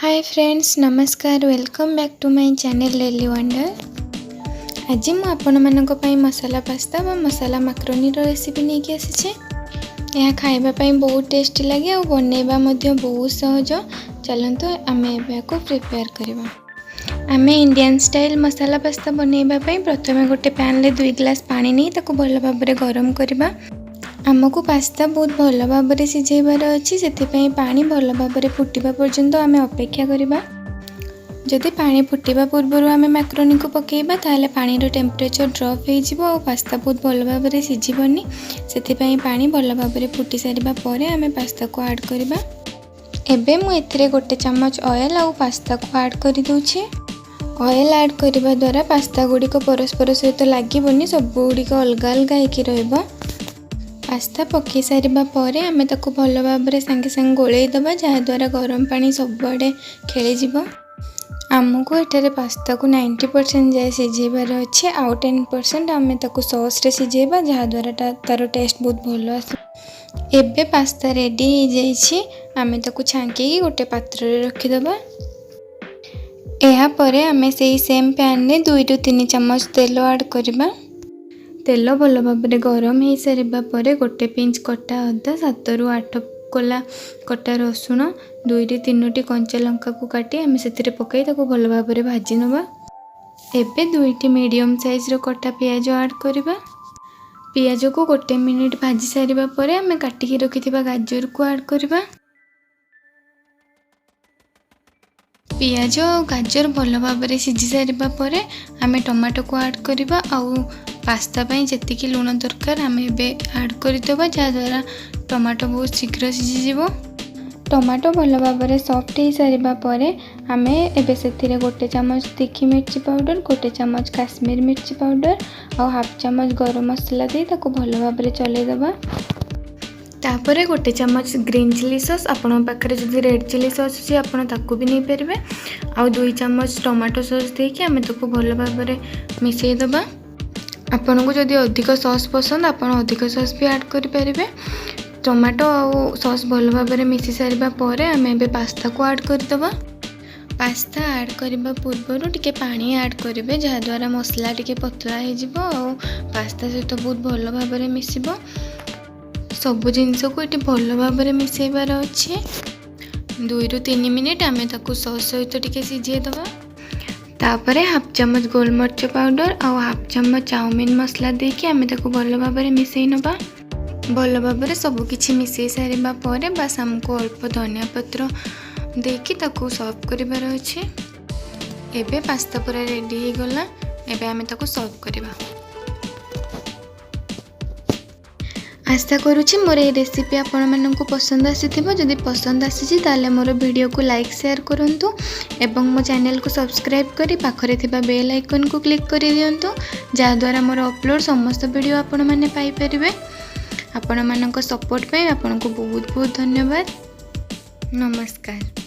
हाय friends, नमस्कार। Welcome back to my channel लेली wonder. आज मु आपण मानक पई मसाला पास्ता व मसाला मैक्रोनी रेसिपी नहीं आसी। यह खाइबा पई बहुत टेस्टी लगे और बनैबा मध्य बहुत सहज। चलते आम को प्रिपेयर करवा। आम इंडियन स्टाइल मसाला पास्ता बनैबा पई प्रथमे गोटे पैन ले 2 ग्लास पानी नहीं ताको भल भाव गरम करवा। आमको पास्ता बहुत भल भाव में सिझेबार अच्छी से पानी भल भाव में फुटा पर्यंत आम अपेक्षा करवा। जदि पानी फुटा पूर्व आम मैक्रोनी को पकेबा ताले पानी टेम्परेचर ड्रॉप हो पास्ता बहुत भल भाव में सिझिबनी। से पानी भल भाव में फुटी सारा पर आम पास्ता को ऐड करवा। एबे मु एथिरे गोटे चम्मच ऑयल और पास्ता को ऐड कर दूची। ऑयल ऐड करने द्वारा पास्ता गुड़िक परस्पर सहित लगनी सब गुड़िक अलग अलग हो। पास्ता पकई सारा पर आम ताको भल भाव में सांगे सांगे गोलई दबा जहाद्वारा गरम पानी सबुआड़े खेलीज। आमको एठारे पास्ता को 90% जाए सिझेबार अच्छे। आउ 10% आम ताको सॉस रे सिझेबा जहाद्वारा तार टेस्ट बहुत भल आस। एबे पास्ता रेडी हो जाइए। आम ताको छांकी गोटे पात्र रे रखीदबा। या परे आम से सेम पैन में 2 ରୁ 3 चम्मच तेल ऐड करवा। तेल भल भाव में गरम हो सारा पर गोटे पिंच कटा अदा 7 ରୁ 8 कोला कटा रसुण 2 ରୁ 3ଟି कंचा लंका को काटी आम से पकई भल भाव में भाजी नवा। एबे 2टी मीडियम साइज रो कटा पियाज ऐड करवा। पियाज को गोटे मिनिट भाजी सारा पर आम काटिकी रखिथिबा गाजर को ऐड करवा। पियाज और गाजर भल भाव में सिझी सारा पर आम टमाटो को ऐड करवा। आउ पास्ता पई जेतिकी लुण दरकार आम एबे ऐड करदेबा जहाद्वारा टमाटो बहुत शीघ्र सिझीज। टमाटो भल भाव में सॉफ्ट हो सारा पर आम एबे से गोटे चम्मच तीखी मिर्ची पाउडर, गोटे चम्मच काश्मीर मिर्ची पाउडर और हाफ चम्मच गरम मसला दे ताको भल भाव में चलैदबा। तापर गोटे चम्मच ग्रीन चिली सॉस, आपण पाखे जदि रेड चिली सॉस अच्छी आपण ताको भी नहीं पारे। आउ 2 चम्मच टमाटो सॉस देके आम ताको भल भाव में मिसईदबा। आपन को जदि अधिक सॉस पसंद आपण अधिक सॉस भी ऐड करें। टमाटो और सॉस भल भाव में मिसी सारा पर आम ए पास्ता को ऐड करदबा। पास्ता ऐड करने पूर्व टिके पानी ऐड करेंगे जहाद्वारा मसला टिके पतला हो पास्ता सहित बहुत भल भाव में मिसिब। सबु जिनस को ये भल भाव में मिसेबार अच्छे। 2 ରୁ 3 मिनिट आम ताको सॉस सहित टिके सिझेदबा। तापर हाफ चम्मच गोलमर्च पाउडर और हाफ चम्मच चाउमीन मसला देके आम ताको भल भाव में मिसई नबा। भल भाव में सबकि मिसई सारा पर बस आमको अल्प धनिया पत्र देकी ताको सर्व करिबार अच्छे। एबे पास्ता पूरा रेडी हो गला। एबे आम ताको सर्व करवा। आशा करुँची मोर ये रेसिपी आपण मानक पसंद आसीथिबो। जदि पसंद आसीची ताले मोर वीडियो को लाइक शेयर करंतु एवं मो चैनल को सब्सक्राइब करी पाखरे थिबा बेल आइकन को क्लिक करि दियंतु जहाद्वारा मोर अपलोड समस्त वीडियो आपण माने पाई परिबे। आपण मानक सपोर्ट पे आपण को बहुत बहुत धन्यवाद। नमस्कार।